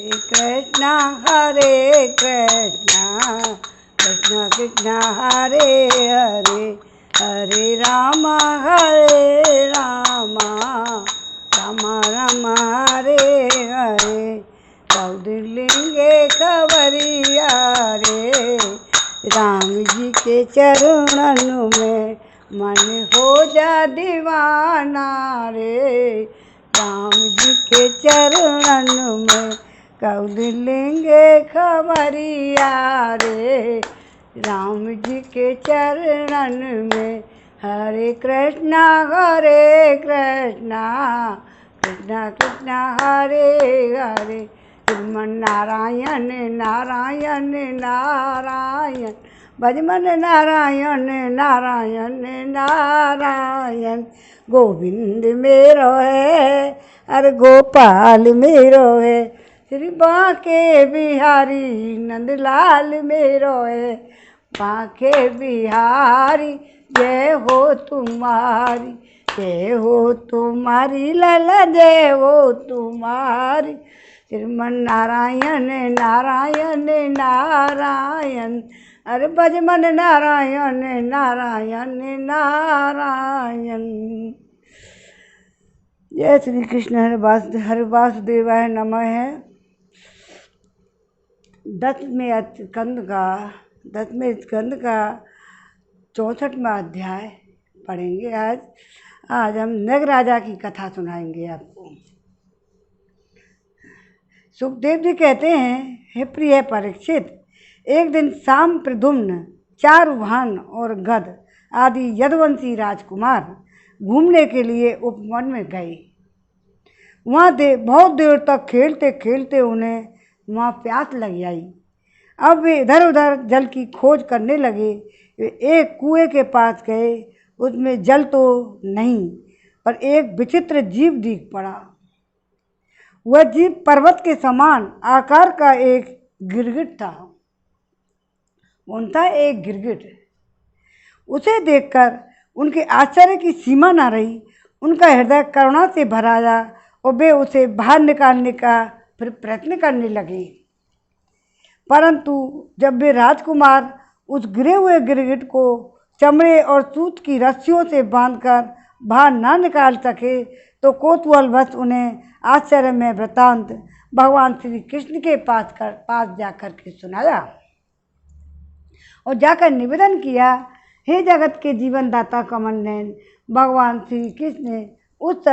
कृष्णा हरे कृष्णा कृष्णा कृष्णा हरे हरे हरे राम राम राम हरे हरे। कौदिलिंगे खबरिया रे राम जी के चरणन में मन हो जा दीवाना रे। राम जी के चरणन में कौदिलिंगे खबरिया रे राम जी के चरणन में। हरे कृष्णा कृष्णा कृष्णा हरे हरे। श्रीमन नारायण नारायण नारायण भजमन नारायण नारायण नारायण। गोविंद मेरो है अरे गोपाल मेरो है। श्री बांके बिहारी नंदलाल मेरो है। बांके बिहारी जय हो तुम्हारी जय हो तुम्हारी लला जय हो तुम्हारी। श्रीमन नारायण नारायण नारायण अरे भजमन नारायण नारायण नारायण। जय श्री कृष्ण। हरे वासुदेवाय नमः है। 10वें स्कंद का 64वां अध्याय पढ़ेंगे आज। आज हम नग राजा की कथा सुनाएंगे आपको। सुखदेव जी कहते हैं, हे प्रिय परीक्षित, एक दिन शाम प्रद्युम्न चारुवाहन और गध आदि यदुवंशी राजकुमार घूमने के लिए उपवन में गए। वहाँ बहुत देर तक खेलते खेलते उन्हें वहाँ प्यास लग आई। अब वे इधर उधर जल की खोज करने लगे। वे एक कुएं के पास गए। उसमें जल तो नहीं पर एक विचित्र जीव दिख पड़ा। वह जीव पर्वत के समान आकार का एक गिरगिट था। उनका एक गिरगिट। उसे देखकर उनके आश्चर्य की सीमा न रही। उनका हृदय करुणा से भर आया और वे उसे बाहर निकालने का फिर प्रयत्न करने लगे। परंतु जब वे राजकुमार उस गिरे हुए गिरगिट को चमड़े और सूत की रस्सियों से बांधकर बाहर न निकाल सके तो कौतूहलवश उन्हें आश्चर्य में वृतांत भगवान श्री कृष्ण के पास जाकर के सुनाया और जाकर निवेदन किया, हे जगत के जीवन दाता कमल नयन, भगवान श्री कृष्ण उस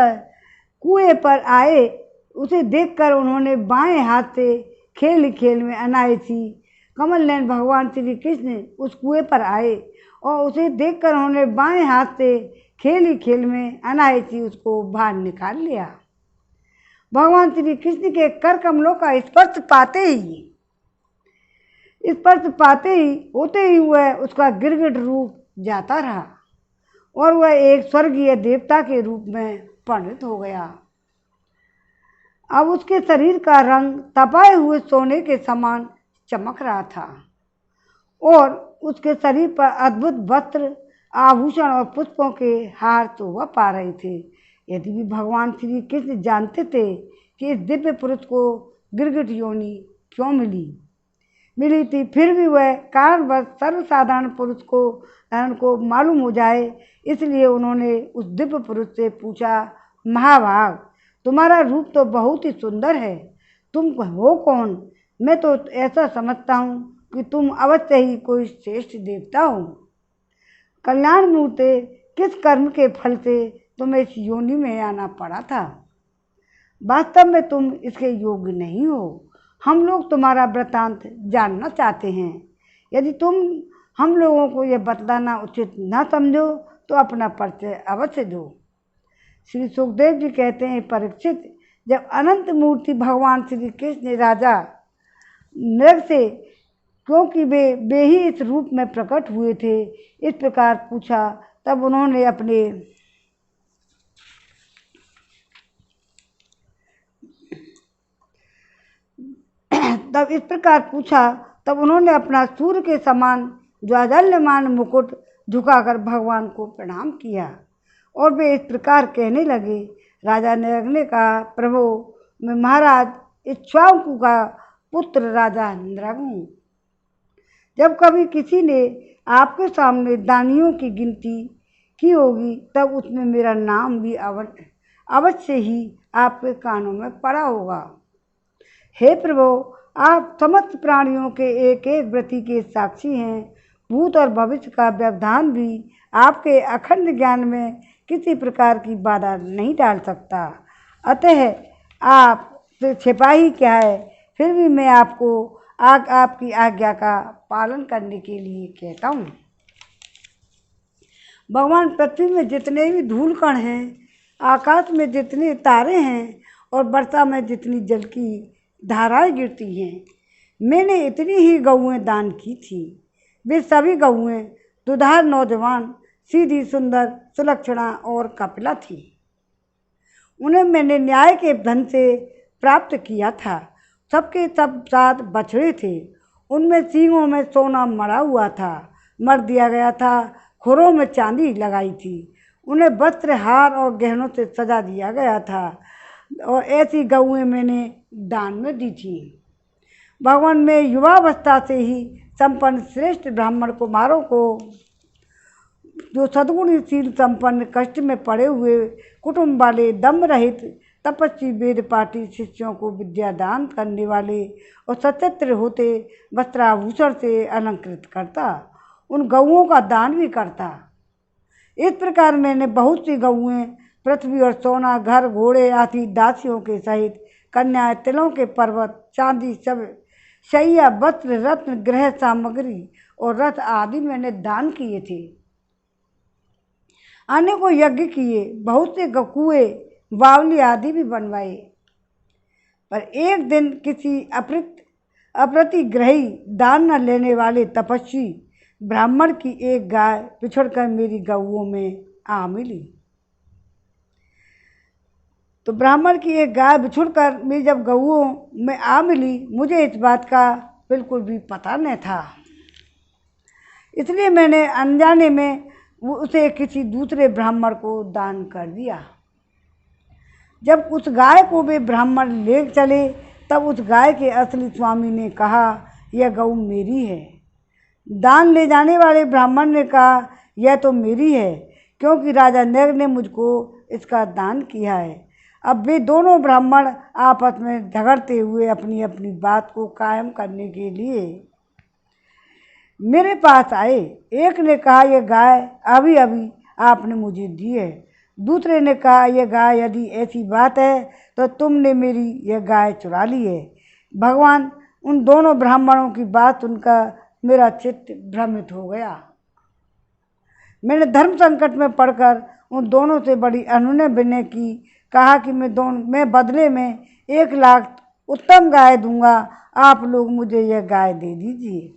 कुएं पर आए। उसे देखकर उन्होंने बाएं हाथ से खेल खेल में अनायासी कमल नयन भगवान श्री कृष्ण उस कुएं पर आए और उसे देखकर उन्होंने बाएं हाथ से खेल में अनायासी उसको बाहर निकाल लिया। भगवान श्री कृष्ण के कर कमलों का स्पर्श पाते ही होते ही वह उसका गिरगिट रूप जाता रहा और वह एक स्वर्गीय देवता के रूप में परिणत हो गया। अब उसके शरीर का रंग तपाए हुए सोने के समान चमक रहा था और उसके शरीर पर अद्भुत वस्त्र आभूषण और पुष्पों के हार शोभा पा रहे थे। यदि भी भगवान श्री कृष्ण जानते थे कि इस दिव्य पुरुष को गिरगिट योनि क्यों मिली थी, फिर भी वह कारणवश सर्वसाधारण पुरुष को मालूम हो जाए, इसलिए उन्होंने उस दिव्य पुरुष से पूछा, महाभाग, तुम्हारा रूप तो बहुत ही सुंदर है, तुम हो कौन? मैं तो ऐसा समझता हूँ कि तुम अवश्य ही कोई श्रेष्ठ देवता हो। कल्याण मूर्ते, किस कर्म के फल से तुम्हें इस योनि में आना पड़ा था? वास्तव में तुम इसके योग्य नहीं हो। हम लोग तुम्हारा वृत्तांत जानना चाहते हैं। यदि तुम हम लोगों को यह बतलाना उचित न समझो तो अपना परिचय अवश्य दो। श्री सुखदेव जी कहते हैं, परीक्षित, जब अनंत मूर्ति भगवान श्री कृष्ण राजा नृग से, क्योंकि वे ही इस रूप में प्रकट हुए थे, इस प्रकार पूछा, तब उन्होंने अपना सूर्य के समान ज्वाजल्यमान मुकुट झुकाकर भगवान को प्रणाम किया और वे इस प्रकार कहने लगे। राजा नृग ने कहा, प्रभु, मैं महाराज इक्ष्वाकु का पुत्र राजा नृगु। जब कभी किसी ने आपके सामने दानियों की गिनती की होगी तब उसमें मेरा नाम भी अवश्य ही आपके कानों में पड़ा होगा। हे प्रभु, आप समस्त प्राणियों के एक एक वृत्ति के साक्षी हैं। भूत और भविष्य का व्यवधान भी आपके अखंड ज्ञान में किसी प्रकार की बाधा नहीं डाल सकता। अतः आप से छिपा ही क्या है, फिर भी मैं आपको आपकी आज्ञा का पालन करने के लिए कहता हूँ। भगवान, पृथ्वी में जितने भी धूल कण हैं, आकाश में जितने तारे हैं और वर्षा में जितनी जल की धाराएं गिरती हैं, मैंने इतनी ही गऊएं दान की थी। वे सभी गऊएं दुधार, नौजवान, सीधी, सुंदर, सुलक्षणा और कपिला थी। उन्हें मैंने न्याय के धन से प्राप्त किया था। सबके सब 7 बछड़े थे। उनमें सींगों में सोना मड़ा हुआ था, मर दिया गया था। खुरों में चांदी लगाई थी। उन्हें वस्त्र, हार और गहनों से सजा दिया गया था और ऐसी गऊएं मैंने दान में दी थी। भगवान, मैं युवावस्था से ही संपन्न श्रेष्ठ ब्राह्मण कुमारों को, जो सद्गुणशील, संपन्न, कष्ट में पड़े हुए कुटुंब वाले, दम रहित, तपस्वी, वेद पाठी शिष्यों को विद्या दान करने वाले और सचित्र होते वस्त्राभूषण से अलंकृत करता, उन गऊओं का दान भी करता। इस प्रकार मैंने बहुत सी गऊएं पृथ्वी और सोना, घर, घोड़े आदि दासियों के सहित कन्याएं, तिलों के पर्वत, चांदी, सब शैया, वस्त्र, रत्न, गृह सामग्री और रथ आदि मैंने दान किए थे। अनेकों यज्ञ किए, बहुत से कुएं, बावली आदि भी बनवाए। पर एक दिन किसी अप्रतिग्रही, दान न लेने वाले तपस्वी ब्राह्मण की एक गाय पिछड़कर मेरी गऊओं में आ मिली। तो ब्राह्मण की एक गाय बिछुड़कर मेरी जब गऊओं में आ मिली, मुझे इस बात का बिल्कुल भी पता न था। इसलिए मैंने अनजाने में उसे किसी दूसरे ब्राह्मण को दान कर दिया। जब उस गाय को वे ब्राह्मण ले चले तब उस गाय के असली स्वामी ने कहा, यह गऊ मेरी है। दान ले जाने वाले ब्राह्मण ने कहा, यह तो मेरी है, क्योंकि राजा नृग ने मुझको इसका दान किया है। अब वे दोनों ब्राह्मण आपस में झगड़ते हुए अपनी अपनी बात को कायम करने के लिए मेरे पास आए। एक ने कहा, यह गाय अभी अभी आपने मुझे दी है। दूसरे ने कहा, यह गाय यदि ऐसी बात है तो तुमने मेरी यह गाय चुरा ली है। भगवान, उन दोनों ब्राह्मणों की बात सुनकर मेरा चित्त भ्रमित हो गया। मैंने धर्म संकट में पड़कर उन दोनों से बड़ी अनुनय विनय की, कहा कि मैं बदले में 1 लाख उत्तम गाय दूंगा। आप लोग मुझे यह गाय दे दीजिए।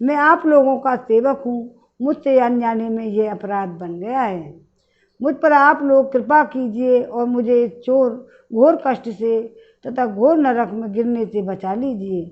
मैं आप लोगों का सेवक हूँ, मुझसे अनजाने में यह अपराध बन गया है। मुझ पर आप लोग कृपा कीजिए और मुझे इस घोर कष्ट से तथा घोर नरक में गिरने से बचा लीजिए।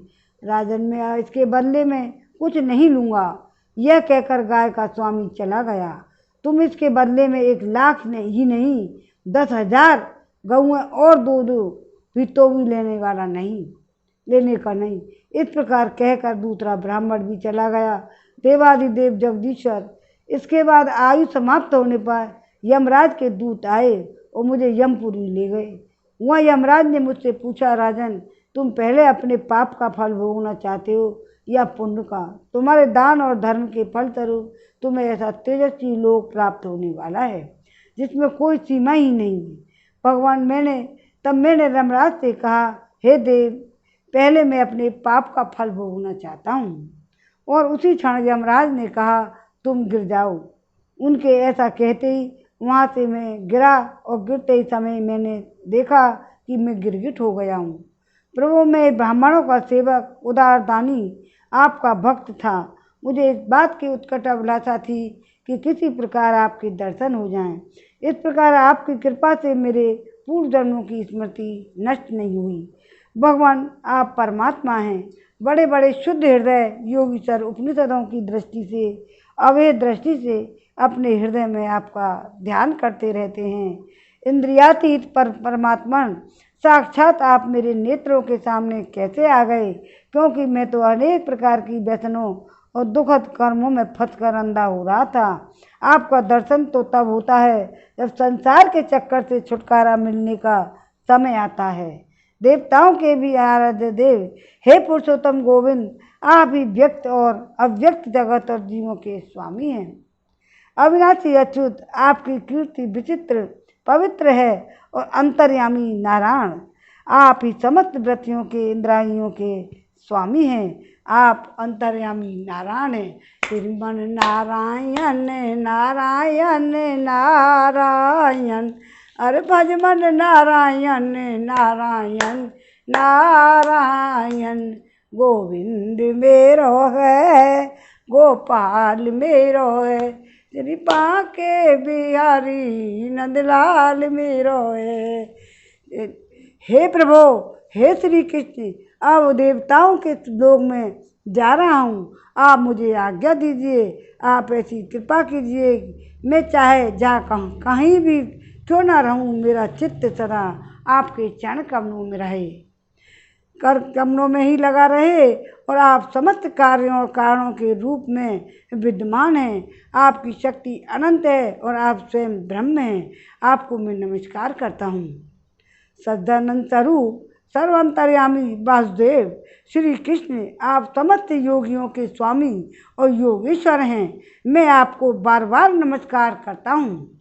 राजन, मैं इसके बदले में कुछ नहीं लूँगा। यह कहकर गाय का स्वामी चला गया। तुम इसके बदले में 1 लाख ही नहीं, 10,000 गऊएं और 2 भी तो भी लेने का नहीं। इस प्रकार कहकर दूसरा ब्राह्मण भी चला गया। देवादिदेव जगदीश्वर, इसके बाद आयु समाप्त होने पर यमराज के दूत आए और मुझे यमपुरी ले गए। वहाँ यमराज ने मुझसे पूछा, राजन, तुम पहले अपने पाप का फल भोगना चाहते हो या पुण्य का? तुम्हारे दान और धर्म के फलस्वरूप तुम्हें ऐसा तेजस्वी लोक प्राप्त होने वाला है जिसमें कोई सीमा ही नहीं है। भगवान, मैंने यमराज से कहा, हे देव, पहले मैं अपने पाप का फल भोगना चाहता हूँ। और उसी क्षण यमराज ने कहा, तुम गिर जाओ। उनके ऐसा कहते ही वहाँ से मैं गिरा और गिरते ही समय मैंने देखा कि मैं गिरगिट हो गया हूँ। प्रभु, मैं ब्राह्मणों का सेवक, उदार दानी, आपका भक्त था। मुझे इस बात की उत्कट अभिलाषा थी कि किसी प्रकार आपके दर्शन हो जाएं। इस प्रकार आपकी कृपा से मेरे पूर्व जन्मों की स्मृति नष्ट नहीं हुई। भगवान, आप परमात्मा हैं। बड़े बड़े शुद्ध हृदय योगीश्वर उपनिषदों की दृष्टि से, अवैध दृष्टि से अपने हृदय में आपका ध्यान करते रहते हैं। इंद्रियातीत परमात्मा साक्षात आप मेरे नेत्रों के सामने कैसे आ गए, क्योंकि मैं तो अनेक प्रकार की व्यसनों और दुखद कर्मों में फंसकर अंधा हो रहा था। आपका दर्शन तो तब होता है जब संसार के चक्कर से छुटकारा मिलने का समय आता है। देवताओं के भी आराध्य देव, हे पुरुषोत्तम गोविंद, आप ही व्यक्त और अव्यक्त जगत और जीवों के स्वामी हैं। अविनाशी अच्युत, आपकी कीर्ति विचित्र पवित्र है और अंतर्यामी नारायण, आप ही समस्त वृत्तियों के इंद्रियों के स्वामी हैं। आप अंतर्यामी नारायण हैं। श्रीमन नारायण नारायण नारायण, अरे भजमन नारायण नारायण नारायण, गोविंद मेरो है गोपाल मेरो है, श्री बांके बिहारी नंदलाल मेरो है। हे प्रभु, हे श्री कृष्ण, अब देवताओं के लोक में जा रहा हूँ, आप मुझे आज्ञा दीजिए। आप ऐसी कृपा कीजिए, मैं चाहे जा कहीं भी क्यों ना रहूँ, मेरा चित्त सदा आपके चरण कमलों में रहे, कर कमलों में ही लगा रहे, और आप समस्त कार्यों और कारणों के रूप में विद्यमान हैं। आपकी शक्ति अनंत है और आप स्वयं ब्रह्म हैं। आपको मैं नमस्कार करता हूँ। सच्चिदानंद स्वरूप सर्वांतर्यामी वासुदेव श्री कृष्ण, आप समस्त योगियों के स्वामी और योगेश्वर हैं। मैं आपको बार बार नमस्कार करता हूँ।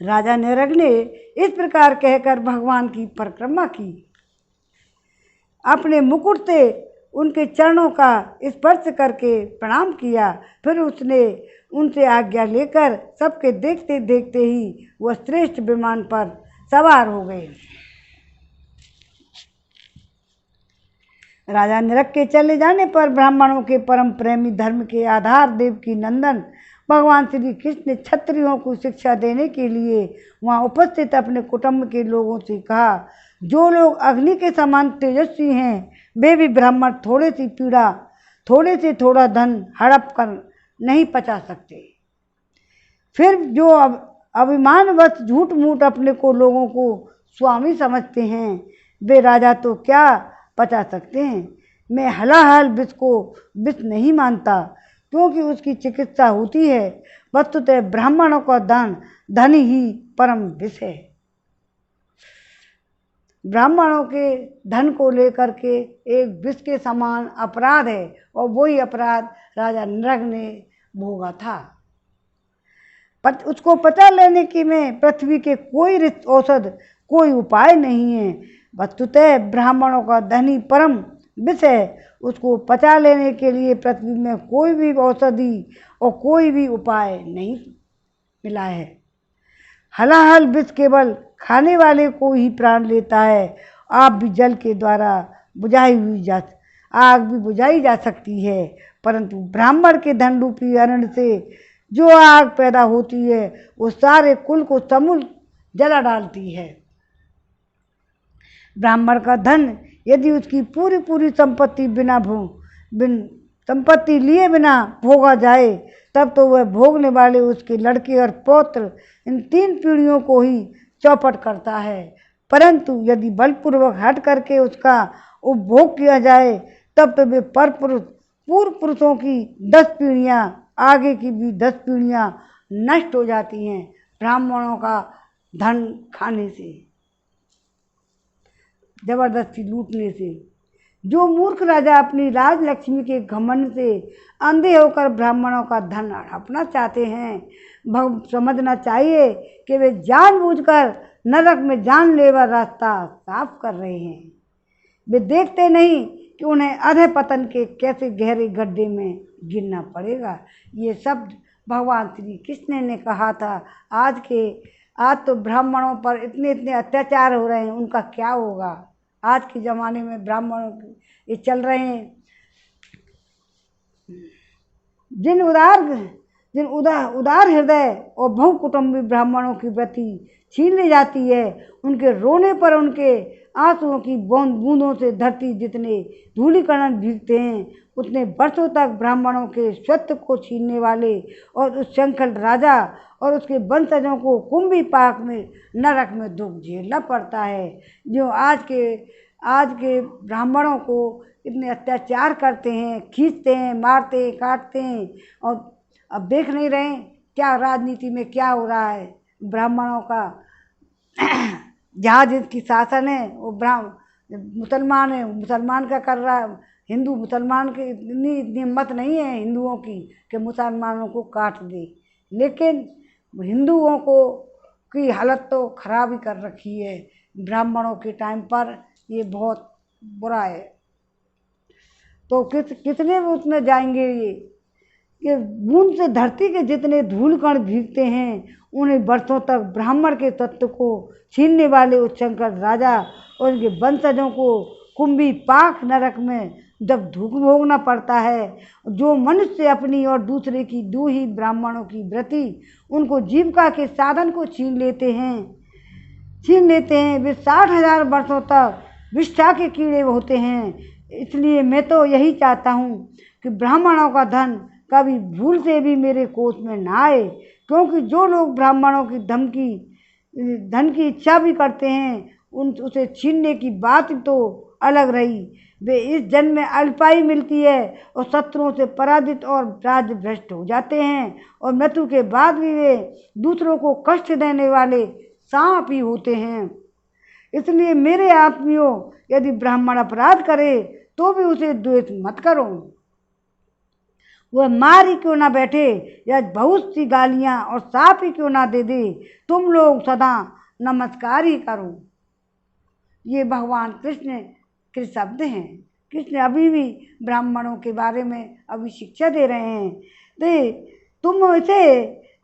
राजा नरक ने इस प्रकार कहकर भगवान की परिक्रमा की, अपने मुकुट से उनके चरणों का स्पर्श करके प्रणाम किया। फिर उसने उनसे आज्ञा लेकर सबके देखते देखते ही वह श्रेष्ठ विमान पर सवार हो गए। राजा नरक के चले जाने पर ब्राह्मणों के परम प्रेमी, धर्म के आधार, देव की नंदन भगवान श्री कृष्ण ने क्षत्रियों को शिक्षा देने के लिए वहाँ उपस्थित अपने कुटुंब के लोगों से कहा, जो लोग अग्नि के समान तेजस्वी हैं, वे भी ब्राह्मण थोड़ी सी पीड़ा, थोड़े से थोड़ा धन हड़प कर नहीं पचा सकते। फिर जो अभिमानवश झूठ मूठ अपने को लोगों को स्वामी समझते हैं, वे राजा तो क्या पचा सकते हैं। मैं हलाहल विष को विष नहीं मानता, क्योंकि उसकी चिकित्सा होती है। वस्तुतः ब्राह्मणों का धन ही परम विष है। ब्राह्मणों के धन को लेकर के एक विष के समान अपराध है, और वही अपराध राजा नरक ने भोगा था। उसको पचा लेने की में पृथ्वी के कोई औषध, कोई उपाय नहीं है। वस्तुतः ब्राह्मणों का धन ही परम विष है। उसको पचा लेने के लिए पृथ्वी में कोई भी औषधि और कोई भी उपाय नहीं मिला है। हलाहल विष केवल खाने वाले को ही प्राण लेता है। आप भी जल के द्वारा आग भी बुझाई जा सकती है, परंतु ब्राह्मण के धन रूपी अरण से जो आग पैदा होती है, वो सारे कुल को समूल जला डालती है। ब्राह्मण का धन यदि उसकी पूरी पूरी संपत्ति संपत्ति लिए बिना भोगा जाए, तब तो वह भोगने वाले उसके लड़के और पौत्र इन 3 पीढ़ियों को ही चौपट करता है। परंतु यदि बलपूर्वक हट करके उसका उपभोग किया जाए, तब तो वे पूर्व पुरुषों की 10 पीढ़ियाँ, आगे की भी 10 पीढ़ियाँ नष्ट हो जाती हैं ब्राह्मणों का धन खाने से, जबरदस्ती लूटने से। जो मूर्ख राजा अपनी राजलक्ष्मी के घमंड से अंधे होकर ब्राह्मणों का धन हड़पना चाहते हैं, समझना चाहिए कि वे जानबूझकर नरक में जानलेवा रास्ता साफ कर रहे हैं। वे देखते नहीं कि उन्हें अधः पतन के कैसे गहरे गड्ढे में गिरना पड़ेगा। ये शब्द भगवान श्री कृष्ण ने कहा था। आज तो ब्राह्मणों पर इतने अत्याचार हो रहे हैं, उनका क्या होगा। आज के ज़माने में ब्राह्मणों ये चल रहे हैं। जिन उदार हृदय और बहुकुटुंबी ब्राह्मणों की प्रति छीन ले जाती है। उनके रोने पर उनके आंसुओं की बूंदों से धरती जितने धूलिकण भीगते हैं, उतने वर्षों तक ब्राह्मणों के स्वत्व को छीनने वाले और उस संकल राजा और उसके वंशजों को कुंभी पाक में नरक में दुख झेलना पड़ता है। जो आज के ब्राह्मणों को इतने अत्याचार करते हैं, खींचते हैं, मारते हैं, काटते हैं, और अब देख नहीं रहे क्या राजनीति में क्या हो रहा है। ब्राह्मणों का जहाँ जिसकी शासन है वो मुसलमान है, मुसलमान का कर रहा है। हिंदू मुसलमान की इतनी हिम्मत नहीं है हिंदुओं की कि मुसलमानों को काट दे, लेकिन हिंदुओं की हालत तो खराब ही कर रखी है। ब्राह्मणों के टाइम पर ये बहुत बुरा है। तो कितने उसमें जाएंगे ये बूंद से धरती के जितने धूल कण भीगते हैं, उन्हें वर्षों तक ब्राह्मण के तत्व को छीनने वाले उस शंकर राजा और उनके वंशजों को कुंभी पाक नरक में जब दुख भोगना पड़ता है। जो मनुष्य अपनी और दूसरे की दो ही ब्राह्मणों की वृत्ति उनको जीविका के साधन को छीन लेते हैं, वे 60,000 वर्षों तक विष्ठा के कीड़े होते हैं। इसलिए मैं तो यही चाहता हूँ कि ब्राह्मणों का धन कभी भूल से भी मेरे कोष में ना आए, क्योंकि जो लोग ब्राह्मणों की धन की इच्छा भी करते हैं, उसे छीनने की बात तो अलग रही। वे इस जन्म में अल्पाई मिलती है और शत्रुओं से पराजित और राज्य भ्रष्ट हो जाते हैं, और मृत्यु के बाद भी वे दूसरों को कष्ट देने वाले सांप ही होते हैं। इसलिए मेरे आत्मियों, यदि ब्राह्मण अपराध करे तो भी उसे द्वेष मत करो। वह मार ही क्यों ना बैठे या बहुत सी गालियां और साप ही क्यों ना दे दे, तुम लोग सदा नमस्कार ही करो। ये भगवान कृष्ण के शब्द हैं। कृष्ण अभी भी ब्राह्मणों के बारे में अभी शिक्षा दे रहे हैं।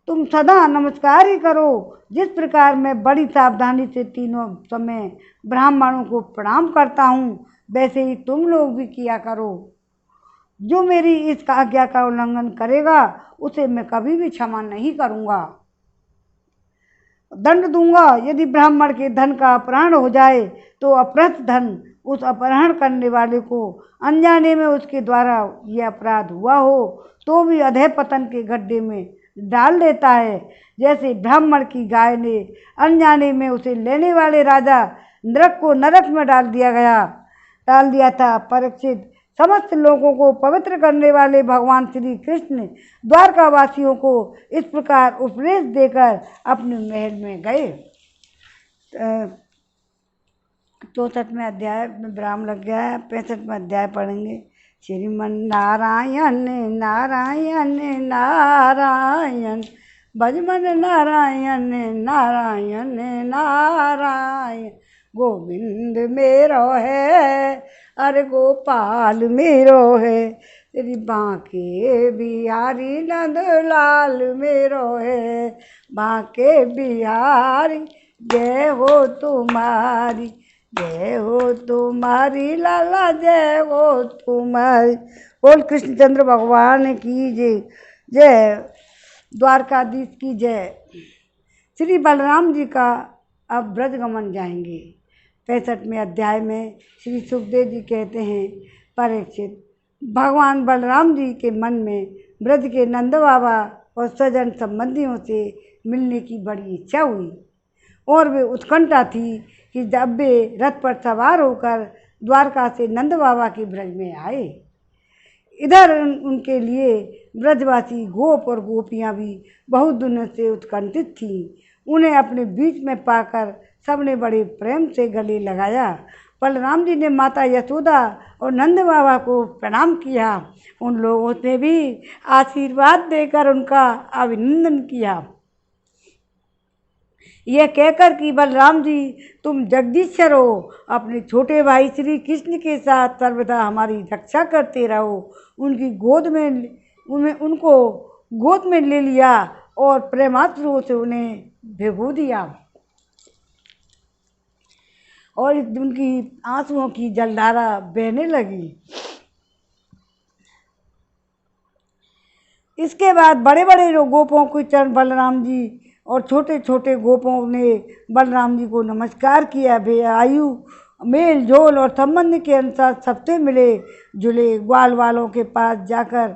तुम सदा नमस्कार ही करो। जिस प्रकार मैं बड़ी सावधानी से तीनों समय ब्राह्मणों को प्रणाम करता हूँ, वैसे ही तुम लोग भी किया करो। जो मेरी इस आज्ञा का उल्लंघन करेगा उसे मैं कभी भी क्षमा नहीं करूँगा, दंड दूंगा। यदि ब्राह्मण के धन का अपहरण हो जाए तो अपहृत धन उस अपहरण करने वाले को अनजाने में उसके द्वारा यह अपराध हुआ हो तो भी अधः पतन के गड्ढे में डाल देता है। जैसे ब्राह्मण की गाय ने अनजाने में उसे लेने वाले राजा नरक में डाल दिया था। परीक्षित, समस्त लोगों को पवित्र करने वाले भगवान श्री कृष्ण द्वारकावासियों को इस प्रकार उपदेश देकर अपने महल में गए। 64वें अध्याय में विराम लग गया है। 65वां अध्याय पढ़ेंगे। श्रीमन नारायण नारायण नारायण, भजमन नारायण नारायण नारायण। गोविंद मेरो है, अरे गोपाल मेरो है, तेरी बांके बिहारी नंदलाल मेरो है। बांके बिहारी जय हो तुम्हारी, जय हो तुम्हारी लाला, जय हो तुम्हारी। बोल कृष्णचंद्र भगवान की जय, द्वारकाधीश की जय। श्री बलराम जी का अब ब्रजगमन जाएंगे। 65वें अध्याय में श्री सुखदेव जी कहते हैं, परीक्षित, भगवान बलराम जी के मन में ब्रज के नंद बाबा और स्वजन संबंधियों से मिलने की बड़ी इच्छा हुई, और वे उत्कंठा थी कि जब वे रथ पर सवार होकर द्वारका से नंद बाबा के ब्रज में आए। इधर उनके लिए ब्रजवासी गोप और गोपियाँ भी बहुत दिनों से उत्कंठित थीं। उन्हें अपने बीच में पाकर सबने बड़े प्रेम से गले लगाया। बलराम जी ने माता यशोदा और नंद बाबा को प्रणाम किया। उन लोगों ने भी आशीर्वाद देकर उनका अभिनंदन किया, यह कहकर कि बलराम जी तुम जगदीश्वर हो, अपने छोटे भाई श्री कृष्ण के साथ सर्वदा हमारी रक्षा करते रहो। उनको गोद में ले लिया और प्रेमाश्रुओं से उन्हें भिगो दिया, और उनकी आंसुओं की जलधारा बहने लगी। इसके बाद बड़े बड़े गोपों के चरण बलराम जी और छोटे छोटे गोपों ने बलराम जी को नमस्कार किया। वे आयु मेल जोल और संबंध के अनुसार सबसे मिले जुले। ग्वाल वालों के पास जाकर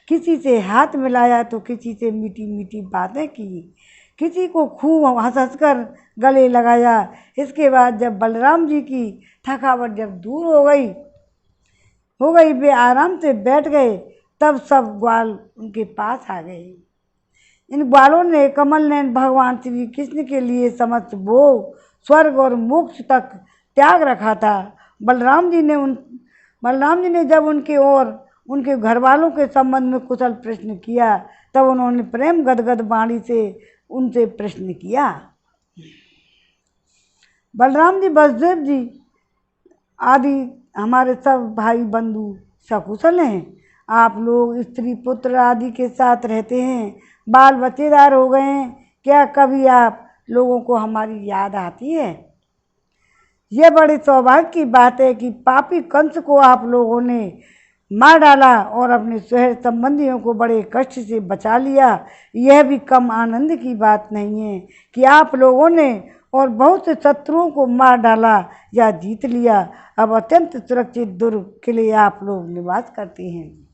किसी से हाथ मिलाया तो किसी से मीठी मीठी बातें की, किसी को खूब हंस हंस कर गले लगाया। इसके बाद जब बलराम जी की थकावट जब दूर हो गई वे आराम से बैठ गए, तब सब ग्वाल उनके पास आ गए। इन ग्वालों ने कमल नयन भगवान श्री कृष्ण के लिए समस्त भोग स्वर्ग और मोक्ष तक त्याग रखा था। बलराम जी ने जब उनके और उनके घर वालों के संबंध में कुशल प्रश्न किया, तब उन्होंने प्रेम गदगद वाणी से उनसे प्रश्न किया। बलराम जी, वसुदेव जी आदि हमारे सब भाई बंधु सकुशल हैं। आप लोग स्त्री पुत्र आदि के साथ रहते हैं, बाल बच्चेदार हो गए हैं। क्या कभी आप लोगों को हमारी याद आती है? यह बड़े सौभाग्य की बात है कि पापी कंस को आप लोगों ने मार डाला और अपने सहर संबंधियों को बड़े कष्ट से बचा लिया। यह भी कम आनंद की बात नहीं है कि आप लोगों ने और बहुत से शत्रुओं को मार डाला या जीत लिया। अब अत्यंत सुरक्षित दुर्ग के लिए आप लोग निवास करते हैं।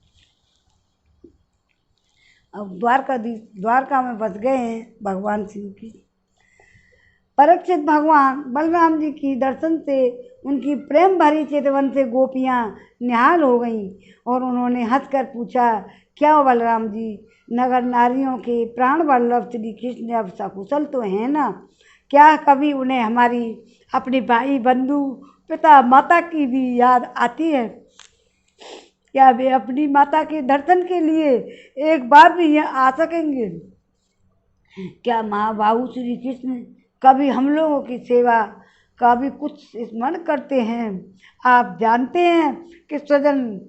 अब द्वारका में बस गए हैं भगवान शिव की। परीक्षित भगवान बलराम जी की दर्शन से उनकी प्रेम भरी चितवन से गोपियाँ निहाल हो गईं और उन्होंने हंसकर पूछा, क्या बलराम जी, नगर नारियों के प्राण वल्लभ श्री कृष्ण अब सकुशल तो हैं ना? क्या कभी उन्हें हमारी अपने भाई बंधु पिता माता की भी याद आती है? क्या वे अपनी माता के दर्शन के लिए एक बार भी यहाँ आ सकेंगे? क्या माँ बाबू श्री कृष्ण कभी हम लोगों की सेवा का भी कुछ स्मरण करते हैं? आप जानते हैं कि स्वजन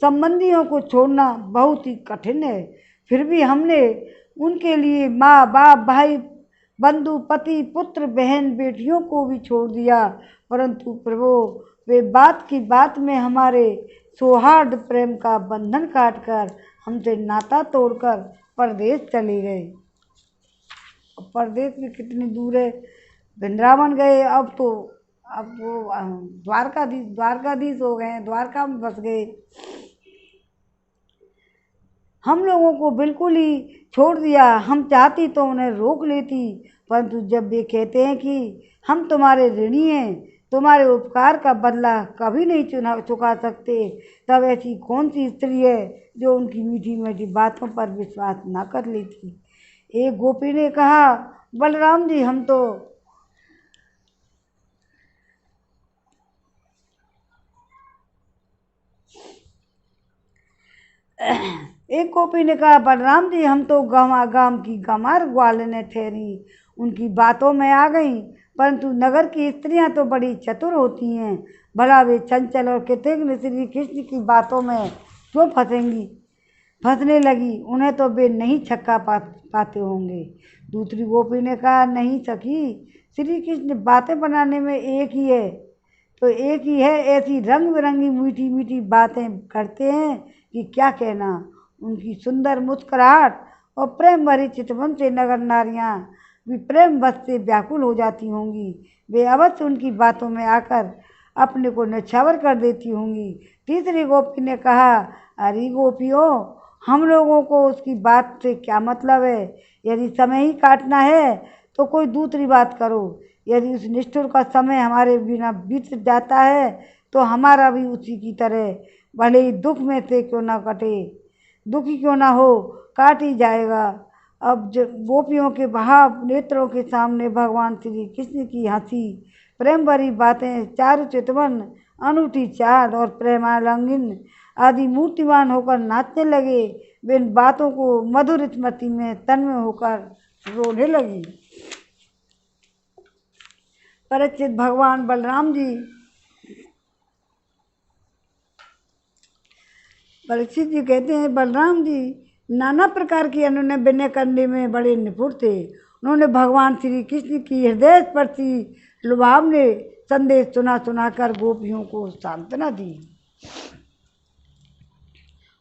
संबंधियों को छोड़ना बहुत ही कठिन है, फिर भी हमने उनके लिए माँ बाप भाई बंधु पति पुत्र बहन बेटियों को भी छोड़ दिया। परंतु प्रभु, वे बात की बात में हमारे सौहार्द प्रेम का बंधन काटकर हमसे नाता तोड़कर परदेश चले गए। परदेश भी कितनी दूर है, वृंदावन गए, अब वो द्वारकाधीश हो गए, द्वारका में बस गए। हम लोगों को बिल्कुल ही छोड़ दिया। हम चाहती तो उन्हें रोक लेती, परंतु जब वे कहते हैं कि हम तुम्हारे ऋणी हैं, तुम्हारे उपकार का बदला कभी नहीं चुका सकते, तब ऐसी कौन सी स्त्री है जो उनकी मीठी मीठी बातों पर विश्वास ना कर लेती? एक गोपी ने कहा, बलराम जी, हम तो गाम की गमार ग्वालिने ठहरी उनकी बातों में आ गईं, परंतु नगर की स्त्रियां तो बड़ी चतुर होती हैं। भला वे चंचल और कृतज्ञ श्री कृष्ण की बातों में क्यों फंसने लगी? उन्हें तो वे नहीं छक्का पाते होंगे। दूसरी गोपी ने कहा, नहीं सखी, श्री कृष्ण बातें बनाने में एक ही है। ऐसी रंग बिरंगी मीठी मीठी बातें करते हैं कि क्या कहना। उनकी सुंदर मुस्कुराहट और प्रेम भरी चितवन से नगर नारियां भी प्रेम बस से व्याकुल हो जाती होंगी। वे अवश्य उनकी बातों में आकर अपने को न्यौछावर कर देती होंगी। तीसरी गोपी ने कहा, अरे गोपियों, हम लोगों को उसकी बात से क्या मतलब है? यदि समय ही काटना है तो कोई दूसरी बात करो। यदि उस निष्ठुर का समय हमारे बिना बीत जाता है तो हमारा भी उसी की तरह, भले ही दुख में से क्यों ना कटे, दुखी क्यों ना हो, काट ही जाएगा। अब जब गोपियों के भाव नेत्रों के सामने भगवान श्री कृष्ण की हंसी, प्रेम भरी बातें, चारु चितवन, अनूठी चाल और प्रेमालंगिन आदि मूर्तिमान होकर नाचने लगे। वे इन बातों को मधुर स्मृति में तन्मय होकर रोने लगी। परीक्षित भगवान बलराम जी परीक्षित जी कहते हैं, बलराम जी नाना प्रकार की अनुनय विनय करने में बड़े निपुण थे। उन्होंने भगवान श्री कृष्ण की हृदय स्पर्शी लुभावने संदेश सुनाकर गोपियों को सांत्वना दी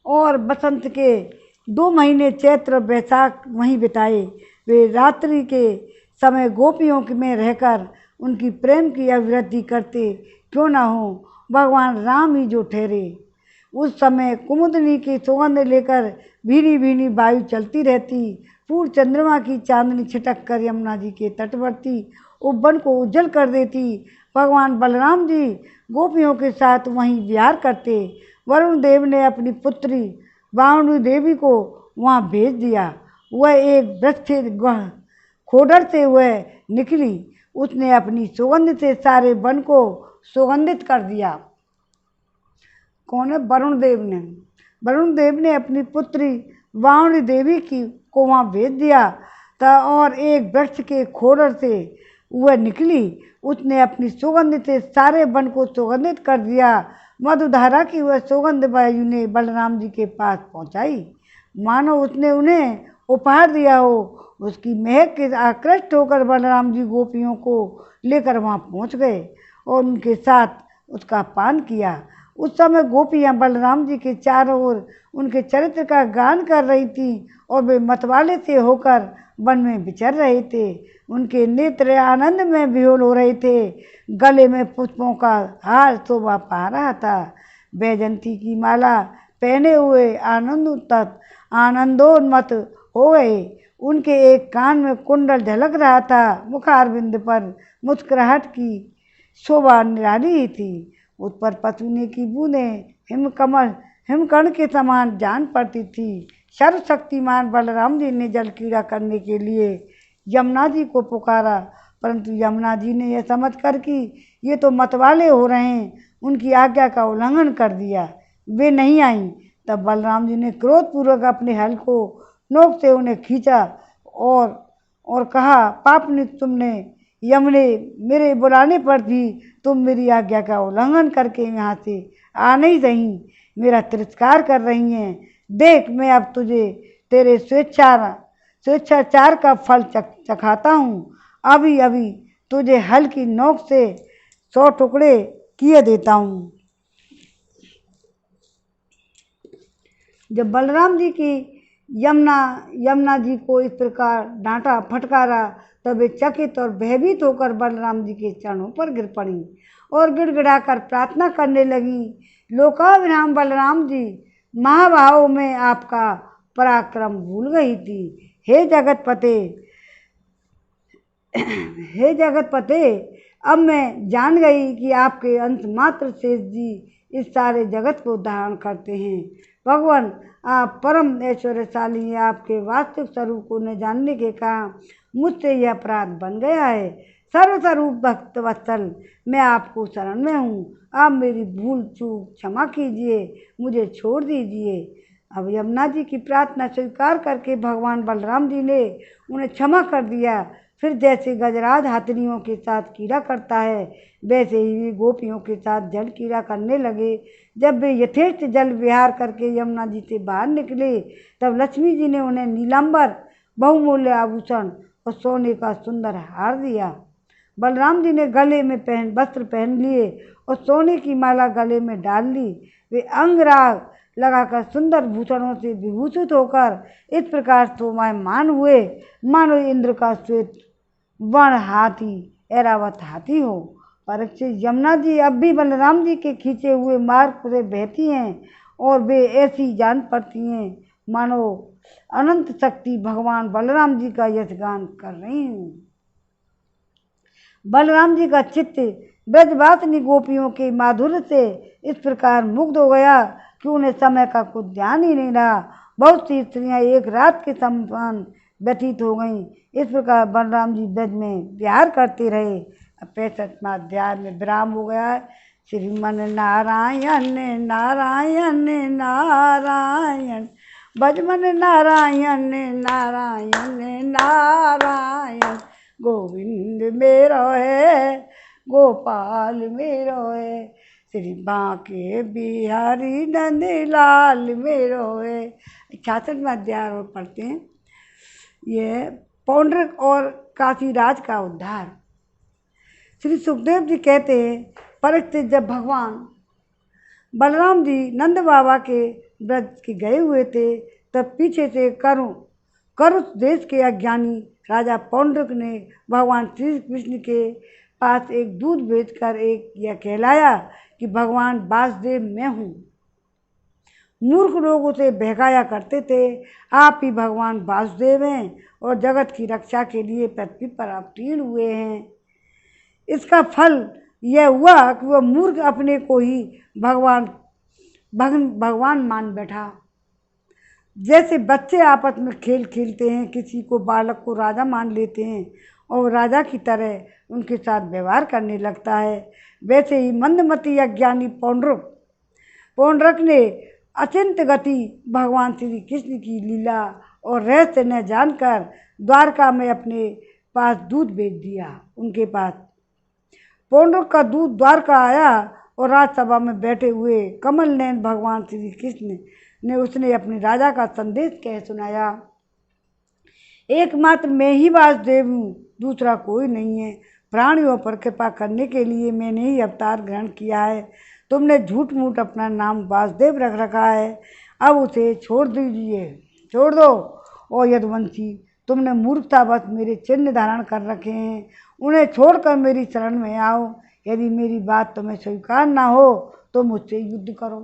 और बसंत के 2 महीने चैत्र बैसाख वहीं बिताए। वे रात्रि के समय गोपियों में रहकर उनकी प्रेम की अभिवृद्धि करते क्यों न हो, भगवान राम ही जो ठहरे। उस समय कुमुदनी की सुगंध लेकर भीनी भीनी वायु चलती रहती। पूर्ण चंद्रमा की चांदनी छिटक कर यमुना जी के तटवर्ती उपवन को उज्जवल कर देती। भगवान बलराम जी गोपियों के साथ वहीं विहार करते। वरुण देव ने अपनी पुत्री वारुणी देवी को वहाँ भेज दिया। वह एक वृक्ष खोडर से वह निकली। उसने अपनी सुगंध से सारे वन को सुगंधित कर दिया। कौन है? वरुण देव ने। वरुण देव ने अपनी पुत्री वारुणी देवी को वहाँ भेज दिया और एक वृक्ष के खोडर से वह निकली। उसने अपनी सुगंध से सारे वन को सुगंधित कर दिया। मधुधारा की वह सुगंध वायु ने बलराम जी के पास पहुँचाई, मानो उसने उन्हें उपहार दिया हो। उसकी महक के आकृष्ट होकर बलराम जी गोपियों को लेकर वहाँ पहुँच गए और उनके साथ उसका पान किया। उस समय गोपियाँ बलराम जी के चारों ओर उनके चरित्र का गान कर रही थीं और वे मतवाले से होकर वन में विचर रहे थे। उनके नेत्र आनंद में विह्वल हो रहे थे। गले में पुष्पों का हार शोभा पा रहा था। वैजयंती की माला पहने हुए आनंदोन्मत्त हो गए। उनके एक कान में कुंडल झलक रहा था। मुखारविंद पर मुस्कुराहट की शोभा निराली ही थी। उस पर पसीने की बूंदें हिमकण के समान जान पड़ती थी। सर्वशक्तिमान बलराम जी ने जल क्रीड़ा करने के लिए यमुना जी को पुकारा, परंतु यमुना जी ने यह समझकर कि ये तो मतवाले हो रहे हैं, उनकी आज्ञा का उल्लंघन कर दिया। वे नहीं आईं। तब बलराम जी ने क्रोधपूर्वक अपने हल को नोक से उन्हें खींचा और कहा, पापनी तुमने यमुने, मेरे बुलाने पर भी तुम मेरी आज्ञा का उल्लंघन करके यहाँ से आ नहीं रही, मेरा तिरस्कार कर रही हैं। देख, मैं अब तुझे तेरे स्वेच्छाचार का फल चखाता हूँ। अभी अभी तुझे हल की नोक से 100 टुकड़े किए देता हूँ। जब बलराम जी की यमुना जी को इस प्रकार डांटा फटकारा, तब वे चकित और भयभीत होकर बलराम जी के चरणों पर गिर पड़ी और गिड़गिड़ाकर प्रार्थना करने लगी। लोकाभिराम बलराम जी, महाभाव में आपका पराक्रम भूल गई थी। हे जगतपते, अब मैं जान गई कि आपके अंश मात्र शेष जी इस सारे जगत को धारण करते हैं। भगवान, आप परम ऐश्वर्यशाली हैं। आपके वास्तविक स्वरूप को न जानने के कारण मुझसे यह अपराध बन गया है। सर्वस्वरूप भक्त वत्सल, मैं आपको शरण में हूँ। आप मेरी भूल चूक क्षमा कीजिए, मुझे छोड़ दीजिए। अब यमुना जी की प्रार्थना स्वीकार करके भगवान बलराम जी ने उन्हें क्षमा कर दिया। फिर जैसे गजराज हाथनियों के साथ कीड़ा करता है, वैसे ही गोपियों के साथ जल कीड़ा करने लगे। जब वे यथेष्ट जल विहार करके यमुना जी से बाहर निकले, तब लक्ष्मी जी ने उन्हें नीलांबर बहुमूल्य आभूषण और सोने का सुंदर हार दिया। बलराम जी ने गले में वस्त्र पहन लिए और सोने की माला गले में डाल ली। वे अंगराग लगाकर सुंदर भूषणों से विभूषित होकर इस प्रकार शोभायमान हुए, मानो इंद्र का श्वेत वर्ण हाथी ऐरावत हाथी हो। परीक्षित, यमुना जी अब भी बलराम जी के खींचे हुए मार्ग से बहती हैं और वे ऐसी जान पड़ती हैं मानो अनंत शक्ति भगवान बलराम जी का यशगान कर रही हूँ। बलराम जी का चित्त ब्रजवासिनी गोपियों के माधुर्य से इस प्रकार मुग्ध हो गया कि उन्हें समय का कुछ ध्यान ही नहीं रहा। बहुत सी स्त्रियां एक रात के समान व्यतीत हो गईं। इस प्रकार बलराम जी ब्रज में विहार करते रहे। 65वां अध्याय में विराम हो गया है। श्रीमन नारायण नारायण नारायण, भजमन नारायण नारायण नारायण, गोविंद मेरो है गोपाल मेरो है, श्री बांके बिहारी नंदलाल मेरो है। 66वां अध्याय और पढ़ते हैं। ये पौंड्रक और काशीराज का उद्धार। श्री सुखदेव जी कहते हैं, परीक्षित, जब भगवान बलराम जी नंद बाबा के ब्रज के गए हुए थे, तब पीछे से कर उस देश के अज्ञानी राजा पौंड्रक ने भगवान श्री कृष्ण के पास एक दूत भेजकर एक यह कहलाया कि भगवान वासुदेव मैं हूँ। मूर्ख लोग उसे बहकाया करते थे, आप ही भगवान वासुदेव हैं और जगत की रक्षा के लिए पृथ्वी पर अवतीर्ण हुए हैं। इसका फल यह हुआ कि वह मूर्ख अपने को ही भगवान मान बैठा। जैसे बच्चे आपस में खेल खेलते हैं, किसी को बालक को राजा मान लेते हैं और राजा की तरह उनके साथ व्यवहार करने लगता है, वैसे ही मंदमती अज्ञानी पौंड्रक ने अचिंत गति भगवान श्री कृष्ण की लीला और रहस्य न जानकर द्वारका में अपने पास दूत भेज दिया। उनके पास पौंड्रक का दूत द्वारका आया और राजसभा में बैठे हुए कमल नयन भगवान श्री कृष्ण ने उसने अपने राजा का संदेश कह सुनाया। एकमात्र मैं ही वासुदेव हूँ, दूसरा कोई नहीं है। प्राणियों पर कृपा करने के लिए मैंने ही अवतार ग्रहण किया है। तुमने झूठ मूठ अपना नाम वासुदेव रख रखा है, अब उसे छोड़ दो। और यदुवंशी, तुमने मूर्खतावश मेरे चिन्ह धारण कर रखे हैं, उन्हें छोड़कर मेरी शरण में आओ। यदि मेरी बात तुम्हें स्वीकार ना हो तो मुझसे युद्ध करो।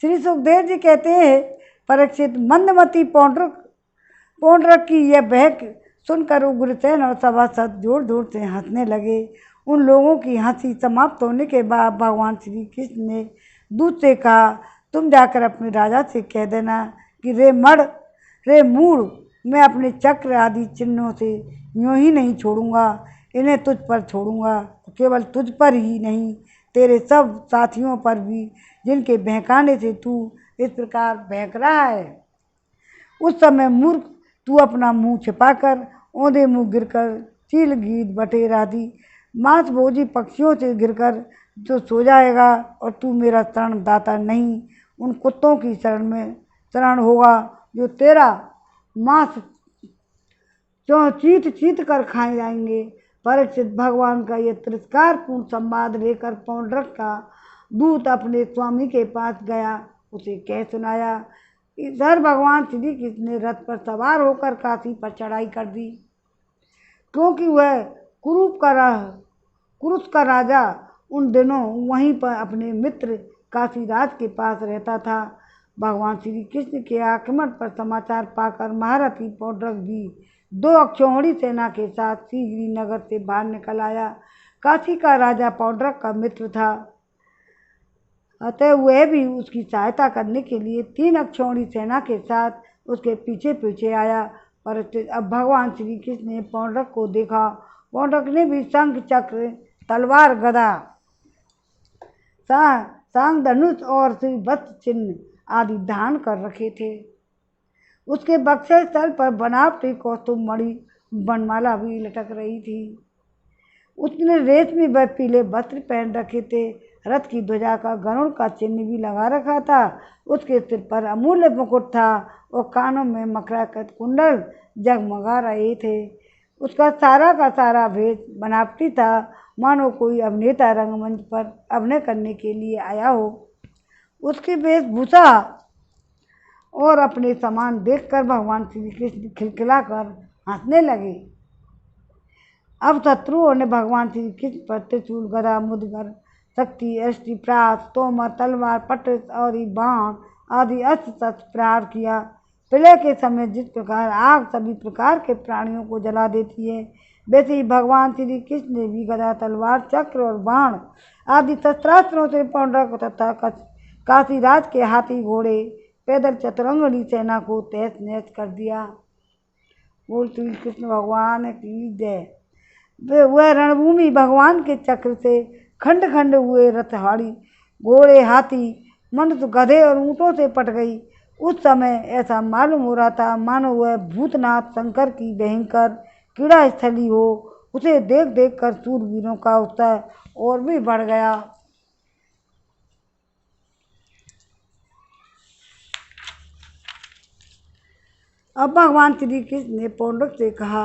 श्री सुखदेव जी कहते हैं, परीक्षित, मंदमती पौंड्रक की यह बहक सुनकर उग्रसेन और सभासद जोर जोर से हंसने लगे। उन लोगों की हंसी समाप्त होने के बाद भगवान श्री कृष्ण ने दूत से कहा, तुम जाकर अपने राजा से कह देना कि रे मूढ़, मैं अपने चक्र आदि चिन्हों से यूँ ही नहीं छोड़ूंगा, इन्हें तुझ पर छोड़ूंगा। केवल तुझ पर ही नहीं, तेरे सब साथियों पर भी, जिनके बहकाने से तू इस प्रकार बहक रहा है। उस समय मूर्ख, तू अपना मुंह छिपाकर औंधे मुंह गिरकर चील गीद बटेर आदि मांस भोजी पक्षियों से गिरकर जो सो जाएगा, और तू मेरा शरण दाता नहीं, उन कुत्तों की शरण होगा जो तेरा मांस जो चीत कर खाए जाएंगे। परीक्षित, भगवान का यह तिरस्कारपूर्ण संवाद लेकर पौंड्रक का दूत अपने स्वामी के पास गया, उसे कह सुनाया। इधर भगवान श्री कृष्ण ने रथ पर सवार होकर काशी पर चढ़ाई कर दी, क्योंकि वह कुरुस का राजा उन दिनों वहीं पर अपने मित्र काशीराज के पास रहता था। भगवान श्री कृष्ण के आक्रमण पर समाचार पाकर महारथी पौंड्रक भी 2 अक्षौहिणी सेना के साथ शीघ्र नगर से बाहर निकल आया। काशी का राजा पौंड्रक का मित्र था, अतः वह भी उसकी सहायता करने के लिए 3 अक्षौहिणी सेना के साथ उसके पीछे पीछे आया। पर अब भगवान श्री कृष्ण ने पौंड्रक को देखा। पौंड्रक ने भी शंख चक्र तलवार गदा सांग धनुष और श्रीवत्स चिन्ह आदि धारण कर रखे थे। उसके बक्से स्थल पर बनावटी कौस्तुभ मणि बनमाला भी लटक रही थी। उसने रेशमी व पीले वस्त्र पहन रखे थे। रथ की ध्वजा का गरुड़ का चिन्ह भी लगा रखा था। उसके सिर पर अमूल्य मुकुट था और कानों में मकराकृत कुंडल जगमगा रहे थे। उसका सारा का सारा भेष बनावटी था, मानो कोई अभिनेता रंगमंच पर अभिनय करने के लिए आया हो। उसकी वेशभूषा और अपने समान देखकर भगवान श्री कृष्ण खिलखिलाकर हंसने लगे। अब शत्रुओं ने भगवान श्री कृष्ण पर त्रिशूल, गदा, मुद्गर, शक्ति, अष्टि, प्रास, तोमर, तलवार, पट्टिस और बाण आदि अस्त्र शस्त्र प्रहार किया। प्रलय के समय जिस प्रकार आग सभी प्रकार के प्राणियों को जला देती है, वैसे ही भगवान श्री कृष्ण ने भी गदा, तलवार, चक्र और बाण आदि शस्त्रास्त्रों से पौंड्रक तथा काशीराज के हाथी, घोड़े, पैदल चतुरंगनी सेना को तहस नहस कर दिया। बोल श्री कृष्ण भगवान की जय। वह रणभूमि भगवान के चक्र से खंड खंड हुए रथहाड़ी, घोड़े, हाथी, मनुष्य, गधे और ऊँटों से पट गई। उस समय ऐसा मालूम हो रहा था मानो वह भूतनाथ शंकर की भयंकर क्रीड़ा स्थली हो। उसे देख देख कर सूरवीरों का उत्साह और भी बढ़ गया। अब भगवान श्री कृष्ण ने पौंड्रक से कहा,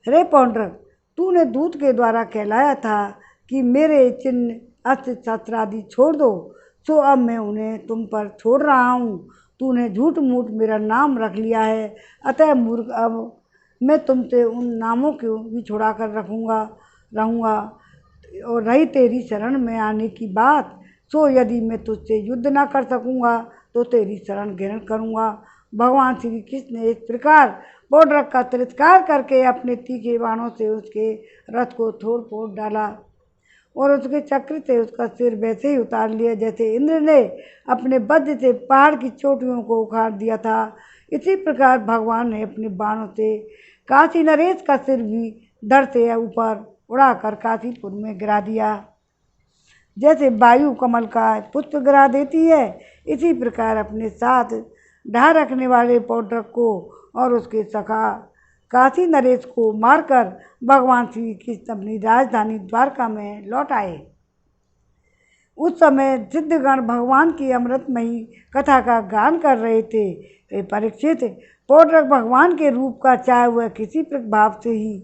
रे पौंड्रक, तूने दूत के द्वारा कहलाया था कि मेरे चिन्ह अस्त्र शस्त्र आदि छोड़ दो, सो अब मैं उन्हें तुम पर छोड़ रहा हूँ। तूने झूठ मूठ मेरा नाम रख लिया है, अतः मूर्ख, अब मैं तुमसे उन नामों को भी छुड़ा कर रहूँगा। और रही तेरी शरण में आने की बात, सो यदि मैं तुझसे युद्ध ना कर सकूँगा तो तेरी शरण ग्रहण करूँगा। भगवान श्री कृष्ण ने इस प्रकार पौंड्रक का तिरस्कार करके अपने तीखे बाणों से उसके रथ को तोड़ फोड़ डाला और उसके चक्र से उसका सिर वैसे ही उतार लिया जैसे इंद्र ने अपने वज्र से पहाड़ की चोटियों को उखाड़ दिया था। इसी प्रकार भगवान ने अपने बाणों से काशी नरेश का सिर भी धड़ से ऊपर उड़ाकर काशीपुर में गिरा दिया। जैसे वायु कमल का पुष्प गिरा देती है, इसी प्रकार अपने साथ ढा रखने वाले पौंड्रक को और उसके सखा काशी नरेश को मारकर भगवान श्री कृष्ण अपनी राजधानी द्वारका में लौट आए। उस समय सिद्धगण भगवान की अमृतमयी कथा का गान कर रहे थे। वे परीक्षित, पौंड्रक भगवान के रूप का चाहे वह किसी प्रभाव से ही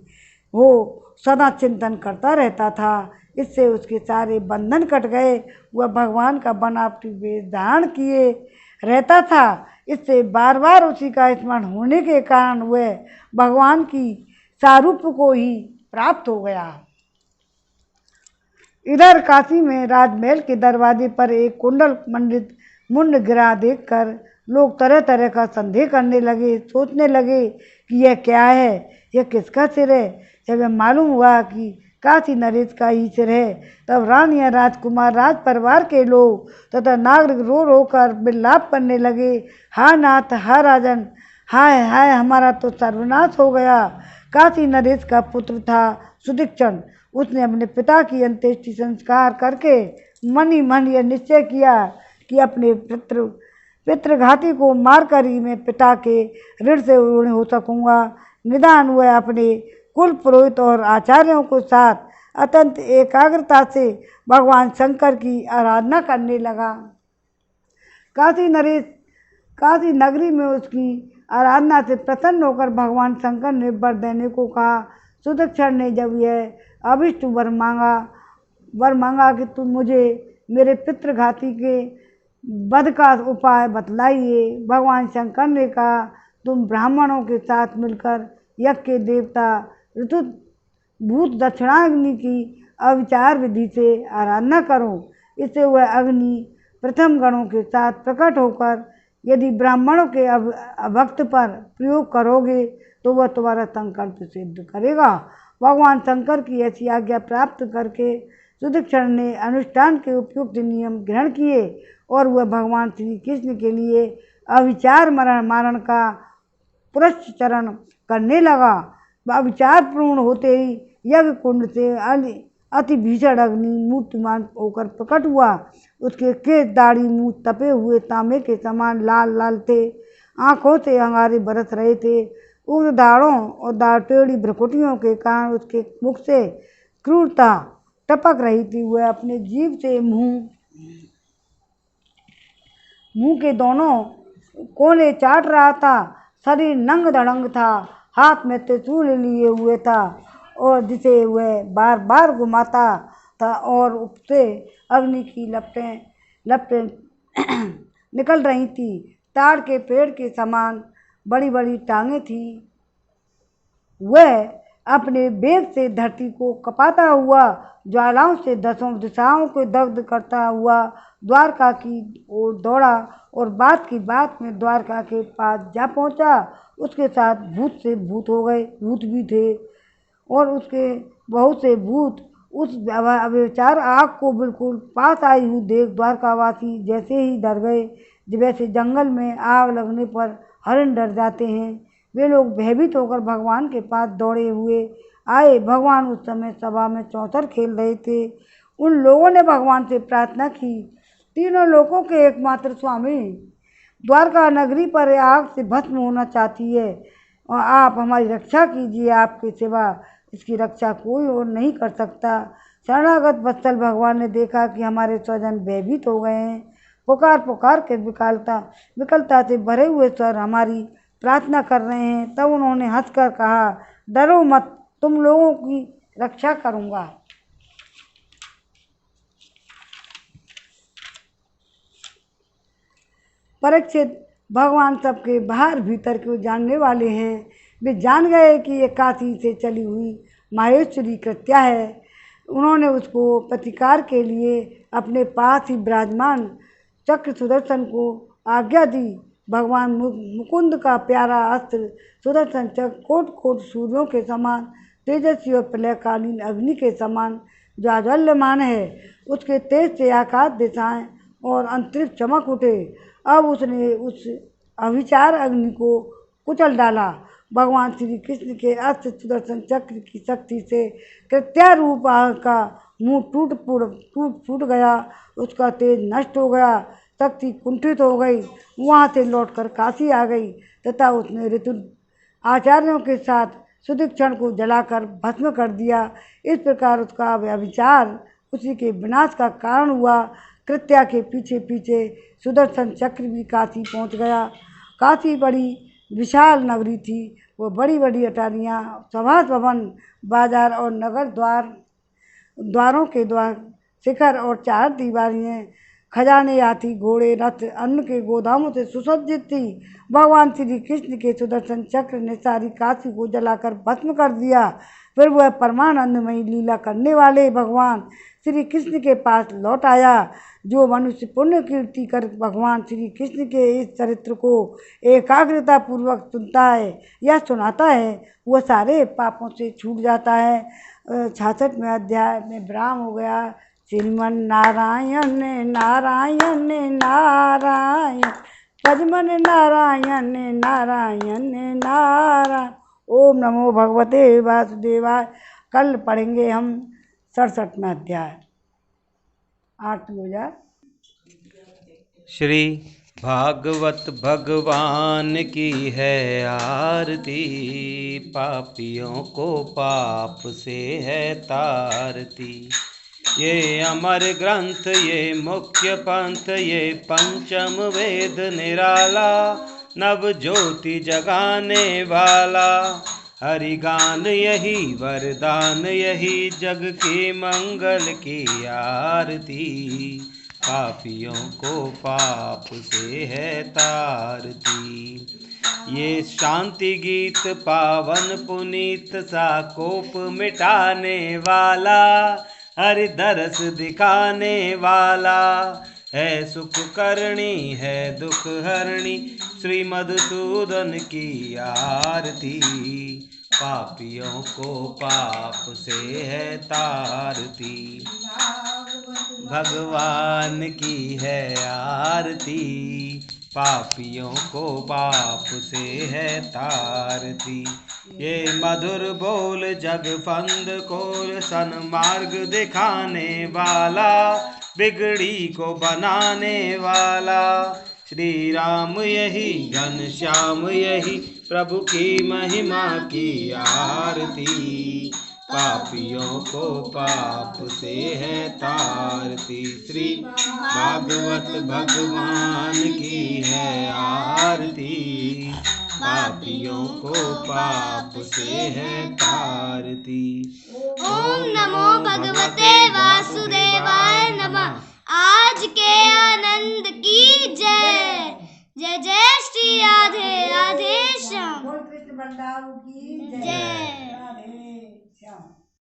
हो सदा चिंतन करता रहता था। इससे उसके सारे बंधन कट गए। वह भगवान का बनावटी वेश धारण किए रहता था। इससे बार बार उसी का स्मरण होने के कारण वह भगवान की सारूप को ही प्राप्त हो गया। इधर काशी में राजमहल के दरवाजे पर एक कुंडल मंडित मुंड गिरा देखकर लोग तरह तरह का संदेह करने लगे, सोचने लगे कि यह क्या है, यह किसका सिर है। जब यह मालूम हुआ कि काशी नरेश का ही सिर है, तब रानियां, राजकुमार, राज परिवार के लोग तथा नागरिक रो रो कर विलाप करने लगे। हा नाथ, हा राजन, हाय हाय, हमारा तो सर्वनाश हो गया। काशी नरेश का पुत्र था सुदीक्षण। उसने अपने पिता की अंत्येष्टि संस्कार करके मन ही मन यह निश्चय किया कि अपने पितृघाती को मारकर ही मैं पिता के ऋण से ऋणी हो सकूँगा। निदान वह अपने कुल पुरोहित और आचार्यों के साथ अत्यंत एकाग्रता से भगवान शंकर की आराधना करने लगा। काशी नगरी में उसकी आराधना से प्रसन्न होकर भगवान शंकर ने वर देने को कहा। सुदक्षण ने जब यह अभिष्ट वर मांगा कि तुम मुझे मेरे पितृघाती के वध का उपाय बतलाइए। भगवान शंकर ने कहा, तुम ब्राह्मणों के साथ मिलकर यज्ञ के देवता ऋतुभूत दक्षिणाग्नि की अविचार विधि से आराधना करो। इससे वह अग्नि प्रथम गणों के साथ प्रकट होकर यदि ब्राह्मणों के अभक्त पर प्रयोग करोगे तो वह तुम्हारा संकल्प सिद्ध करेगा। भगवान शंकर की ऐसी आज्ञा प्राप्त करके सुदक्षण ने अनुष्ठान के उपयुक्त नियम ग्रहण किए और वह भगवान श्री कृष्ण के लिए अविचार मारण का पुरस्चरण करने लगा। अविचार पूर्ण होते ही यज्ञ कुंड से अति भीषण अग्नि मूर्तिमान होकर प्रकट हुआ। उसके केश, दाढ़ी, मुंह तपे हुए तांबे के समान लाल लाल थे। आँखों से अंगारे बरस रहे थे। उग्र दाढ़ों और दाढ़ भ्रकुटियों के कारण उसके मुख से क्रूरता टपक रही थी। वह अपने जीभ से मुंह के दोनों कोने चाट रहा था। शरीर नंग धड़ंग था। हाथ में त्रिशूल लिए हुए था और जिसे वह बार बार घुमाता था और उससे अग्नि की लपटें निकल रही थी। ताड़ के पेड़ के समान बड़ी बड़ी टांगें थी। वह अपने वेग से धरती को कपाता हुआ ज्वालाओं से दसों दिशाओं को दग्ध करता हुआ द्वारका की ओर दौड़ा और बात की बात में द्वारका के पास जा पहुंचा। उसके साथ भूत से भूत हो गए, भूत भी थे और उसके बहुत से भूत उस अविचार आग को बिल्कुल पास आई हुई देख द्वारकावासी जैसे ही डर गए, वैसे जंगल में आग लगने पर हरिण डर जाते हैं। वे लोग भयभीत होकर भगवान के पास दौड़े हुए आए। भगवान उस समय सभा में चौसर खेल रहे थे। उन लोगों ने भगवान से प्रार्थना की, तीनों लोकों के एकमात्र स्वामी, द्वारका नगरी पर आग से भस्म होना चाहती है और आप हमारी रक्षा कीजिए। आपके सिवा इसकी रक्षा कोई और नहीं कर सकता। शरणागत वत्सल भगवान ने देखा कि हमारे स्वजन भयभीत हो गए हैं। पुकार पुकार के विकलता से भरे हुए स्वर हमारी प्रार्थना कर रहे हैं। तब उन्होंने हंसकर कहा, डरो मत, तुम लोगों की रक्षा करूंगा। परीक्षित, भगवान सबके बाहर भीतर को जानने वाले हैं। वे जान गए कि ये काशी से चली हुई माहेश्वरी कृत्या है। उन्होंने उसको प्रतिकार के लिए अपने पास ही विराजमान चक्र सुदर्शन को आज्ञा दी। भगवान मुकुंद का प्यारा अस्त्र सुदर्शन चक्र कोट कोट सूर्यों के समान तेजस्वी और प्रलयकालीन अग्नि के समान ज्वाज्वल्यमान है। उसके तेज से आकाश दिशाएं और अंतरिक्ष चमक उठे। अब उसने उस अभिचार अग्नि को कुचल डाला। भगवान श्री कृष्ण के अस्त्र सुदर्शन चक्र की शक्ति से कृत्या रूप आग का मुंह टूट फूट गया। उसका तेज नष्ट हो गया, शक्ति कुंठित हो गई। वहाँ से लौटकर काशी आ गई तथा उसने ऋतु आचार्यों के साथ सुदीक्षण को जलाकर भस्म कर दिया। इस प्रकार उसका व्यभिचार उसी के विनाश का कारण हुआ। कृत्या के पीछे पीछे सुदर्शन चक्र भी काशी पहुँच गया। काशी बड़ी विशाल नगरी थी। वो बड़ी बड़ी अटारियाँ, सभा भवन, बाजार और नगर द्वारों के द्वार, शिखर और चार दीवारियाँ, खजाने, हाथी, घोड़े, रथ, अन्न के गोदामों से सुसज्जित थी। भगवान श्री कृष्ण के सुदर्शन चक्र ने सारी काशी को जलाकर भस्म कर दिया। फिर वह परमानंदमयी लीला करने वाले भगवान श्री कृष्ण के पास लौट आया। जो मनुष्य पुण्य कीर्ति कर भगवान श्री कृष्ण के इस चरित्र को एकाग्रता पूर्वक सुनता है या सुनाता है, वह सारे पापों से छूट जाता है। 66वें अध्याय में विराम हो गया। श्रीमन नारायण नारायण नारायण, भजमन नारायण नारायण नारायण। ओम नमो भगवते वासुदेवाय। कल पढ़ेंगे हम 67वां अध्याय। 8 हो जाए। श्री भागवत भगवान की है आरती, पापियों को पाप से है तारती। ये अमर ग्रंथ, ये मुख्य पंथ, ये पंचम वेद निराला, नव ज्योति जगाने वाला। हरि गान यही वरदान, यही जग की मंगल की आरती। पापियों को पाप से है तारती। ये शांति गीत पावन पुनीत सा कोप मिटाने वाला, हरि दरस दिखाने वाला। है सुख करणी है दुख हरणी, श्री मधुसूदन की आरती। पापियों को पाप से है तारती। भगवान की है आरती, पापियों को पाप से है तारती। ये मधुर बोल जग फंद कोल, सन्मार्ग दिखाने वाला, बिगड़ी को बनाने वाला। श्री राम यही घनश्याम यही, प्रभु की महिमा की आरती। पापियों को पाप से है तारती। श्री भागवत भगवान की है आरती, पापियों को पाप से है तारती। ओम नमो भगवते वासुदेवाय नमः। आज के आनंद की जय। जय जय श्री राधे राधे श्याम। कृष्ण बलराम की जय। राधे श्याम।